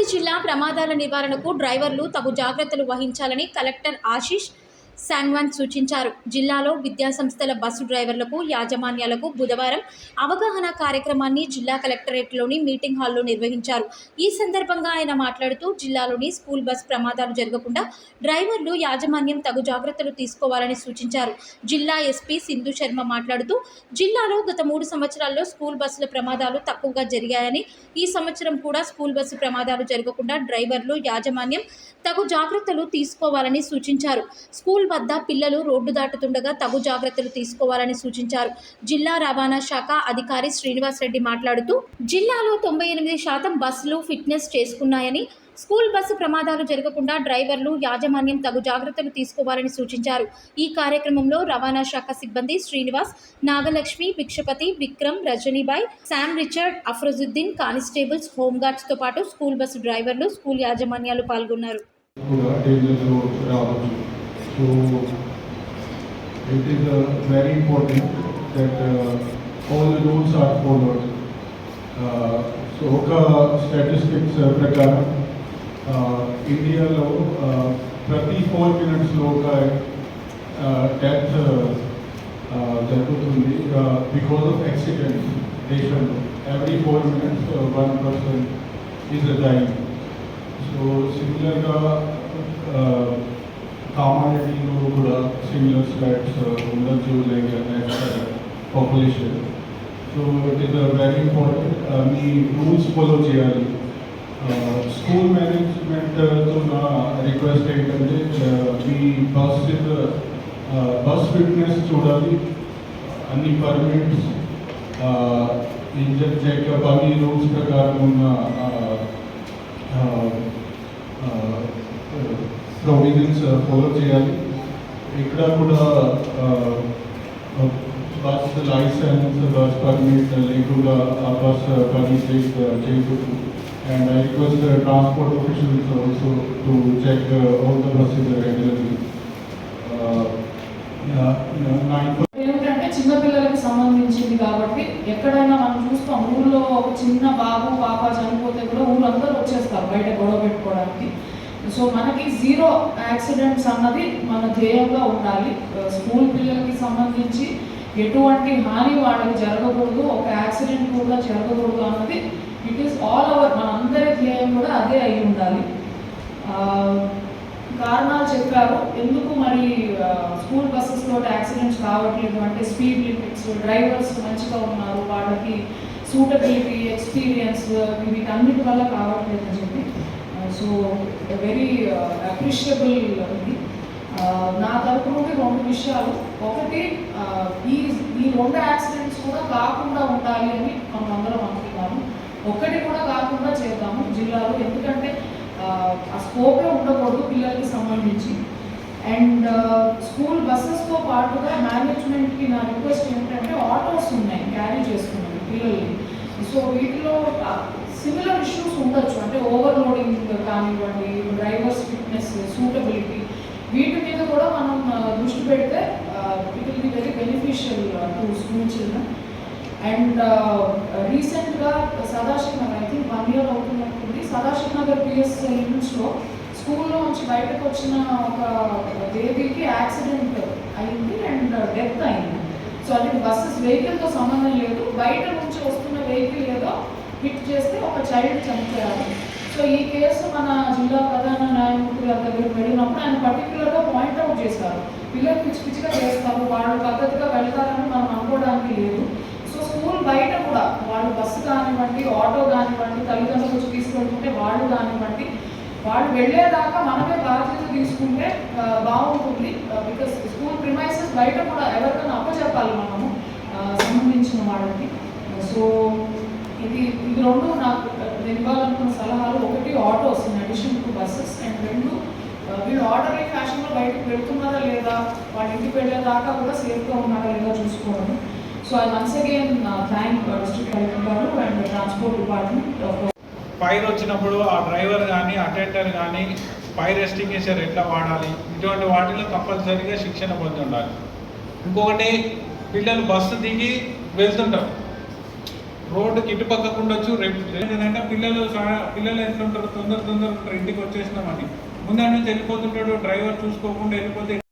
రంగారెడ్డి జిల్లా ప్రమాదాల నివారణకు డ్రైవర్లు తగు జాగ్రత్తలు వహించాలని కలెక్టర్ ఆశీష్ సాంగ్వాన్ సూచించారు. జిల్లాలో విద్యాసంస్థల బస్సు డ్రైవర్లకు, యాజమాన్యాలకు బుధవారం అవగాహన కార్యక్రమాన్ని జిల్లా కలెక్టరేట్లోని మీటింగ్ హాల్లో నిర్వహించారు. ఈ సందర్భంగా ఆయన మాట్లాడుతూ జిల్లాలోని స్కూల్ బస్ ప్రమాదాలు జరగకుండా డ్రైవర్లు, యాజమాన్యం తగు జాగ్రత్తలు తీసుకోవాలని సూచించారు. జిల్లా ఎస్పీ సింధు శర్మ మాట్లాడుతూ జిల్లాలో గత 3 సంవత్సరాల్లో స్కూల్ బస్సుల ప్రమాదాలు తక్కువగా జరిగాయని, ఈ సంవత్సరం కూడా స్కూల్ బస్సు ప్రమాదాలు జరగకుండా డ్రైవర్లు, యాజమాన్యం తగు జాగ్రత్తలు తీసుకోవాలని సూచించారు. స్కూల్ వద్ద పిల్లలు రోడ్డు దాటుతుండగా తగు జాగ్రత్తలు తీసుకోవాలని సూచించారు. జిల్లా రవాణా శాఖ అధికారి శ్రీనివాస్ రెడ్డి మాట్లాడుతూ జిల్లాలో 98% బస్సులు ఫిట్నెస్ చేసుకున్నాయని, స్కూల్ బస్సు ప్రమాదాలు జరగకుండా డ్రైవర్లు, యాజమాన్యం తగు జాగ్రత్తలు తీసుకోవాలని సూచించారు. ఈ కార్యక్రమంలో రవాణా శాఖ సిబ్బంది Srinivas, Nagalakshmi, Bhikshapati, Vikram, Rajanibai, Sam Richard, Afrozuddin, constables, హోంగార్డ్స్తో పాటు స్కూల్ బస్సు డ్రైవర్లు, స్కూల్ యాజమాన్యాలు పాల్గొన్నారు. So it is very important that all the rules are followed. So oka statistics prakaram India lo prati 4 minutes lo oka death jarugutundi because of accidents. Deshanlo every 4 minutes one person is dying. So similar ga కామారెడ్డిలో కూడా similar stats ఉండొచ్చు like population. So it is very important. Me rules follow చేయాలి. School మేనేజ్మెంట్తో నా request ఏంటంటే మీ bus fitness చూడాలి, అన్ని permits, engine checkup అన్ని rules ప్రకారం ఉన్న ప్రొవిజన్స్ ఫాలో చేయాలి. ఇక్కడ కూడా బస్ లైసెన్స్, బస్ పర్మిట్ లేకుండా ఆ బస్ పని చేయకూడదు. And I request transport officials also to check all the buses regularly. ఏమిటంటే చిన్నపిల్లలకి సంబంధించింది కాబట్టి ఎక్కడైనా మనం చూస్తాం, ఊళ్ళో ఒక చిన్న బాబు పాప చనిపోతే కూడా ఊళ్ళందరూ వచ్చేస్తారు బయట గొడవ పెట్టుకోవడానికి. సో మనకి 0 యాక్సిడెంట్స్ అన్నది మన ధ్యేయంగా ఉండాలి. స్కూల్ పిల్లలకి సంబంధించి ఎటువంటి హాని వాళ్ళకి జరగకూడదు, ఒక యాక్సిడెంట్ కూడా జరగకూడదు అన్నది ఇట్ ఈస్ ఆల్ ఓవర్ మనందరి ధ్యేయం కూడా అదే అయి ఉండాలి. కారణాలు చెప్పారు ఎందుకు మరి స్కూల్ బస్సెస్ తోటి యాక్సిడెంట్స్ కావట్లేదు అంటే స్పీడ్ లిమిట్స్, డ్రైవర్స్ మంచిగా ఉన్నారు, వాళ్ళకి సూటబిలిటీ, ఎక్స్పీరియన్స్ వీటన్నిటి వల్ల కావట్లేదు అని చెప్పి. సో వెరీ అప్రిషియబుల్ ఇది. నా తరపు నుండి 2 విషయాలు. ఒకటి, ఈ 2 యాక్సిడెంట్స్ కూడా కాకుండా ఉండాలి అని మనం అందరం అనుకున్నాము. ఒకటి కూడా కాకుండా చేద్దాము జిల్లాలో, ఎందుకంటే ఆ స్కోప్లో ఉండకూడదు పిల్లలకి సంబంధించి. అండ్ స్కూల్ బస్సెస్తో పాటుగా మేనేజ్మెంట్కి నా రిక్వెస్ట్ ఏంటంటే ఆటోస్ ఉన్నాయి క్యారీ చేసుకున్నాను పిల్లల్ని. సో వీటిలో సిమిలర్ ఇష్యూస్ ఉండొచ్చు, అంటే ఓవర్లోడింగ్ కానివ్వండి, డ్రైవర్స్ ఫిట్నెస్, సూటబిలిటీ, వీటి మీద కూడా మనం దృష్టి పెడితే it will be very beneficial to school children. And రీసెంట్గా Sadashiv Nagar, I think 1 year అవుతున్నట్టుంది, సదాశివ్ నగర్ పిఎస్ లిమిట్స్లో స్కూల్లో నుంచి బయటకు వచ్చిన ఒక బేబీకి యాక్సిడెంట్ అయింది అండ్ డెత్ అయింది. సో అది బస్సెస్ వెహికల్తో సంబంధం లేదు, బయట నుంచి వస్తున్న వెహికల్ ఏదో హిట్ చేస్తే ఒక చైల్డ్ చనిపోయారు. సో ఈ కేసు మన జిల్లా ప్రధాన న్యాయమూర్తి గారి దగ్గరికి వెళ్ళినప్పుడు ఆయన పర్టికులర్గా పాయింట్అవుట్ చేశారు, పిల్లలు పిచ్చిగా చేస్తారు, వాళ్ళు పద్ధతిగా వెళ్తారని మనం అనుకోవడానికి లేదు. సో స్కూల్ బయట కూడా వాళ్ళు బస్సు కానివ్వండి, ఆటో కానివ్వండి, తల్లిదండ్రులు వచ్చి తీసుకెళ్తుంటే వాళ్ళు కానివ్వండి, వాళ్ళు వెళ్ళేదాకా మనమే బాధ్యత తీసుకుంటే బాగుంటుంది. బికాస్ స్కూల్ ప్రిమైసెస్ బయట కూడా ఎవరికైనా అప్పచెప్పాలి మనము సంబంధించిన వాళ్ళకి. సో ఇది 2 నాకు నేను ఇవ్వాలనుకున్న సలహాలు. ఒకటి, autos in addition to buses. And 2, వీళ్ళు ఆర్డర్లీ ఫ్యాషన్లో బయటకు వెళ్తున్నారా లేదా, వాళ్ళ ఇంటికి వెళ్ళేదాకా కూడా సేఫ్గా ఉన్నారా లేదా చూసుకోవడం. So I once again thank district collector గారు అండ్ ట్రాన్స్పోర్ట్ డిపార్ట్మెంట్. ఫైర్ వచ్చినప్పుడు ఆ డ్రైవర్ కానీ అటెండర్ కానీ ఫైర్ ఎస్టింగ్విషర్ ఎట్లా వాడాలి, ఇటువంటి వాటిలో కంపల్సరీగా శిక్షణ పొంది ఉండాలి. ఇంకొకటి, పిల్లలు బస్సు దిగి వెళ్తుంటారు, రోడ్డుకి ఇటు పక్కకు ఉండొచ్చు. రేపు ఏంటంటే పిల్లలు ఎట్లుంటారు, తొందర ఉంటారు, ఇంటికి వచ్చేసినామని ముందు నుంచి వెళ్ళిపోతుంటాడు, డ్రైవర్ చూసుకోకుండా వెళ్ళిపోతే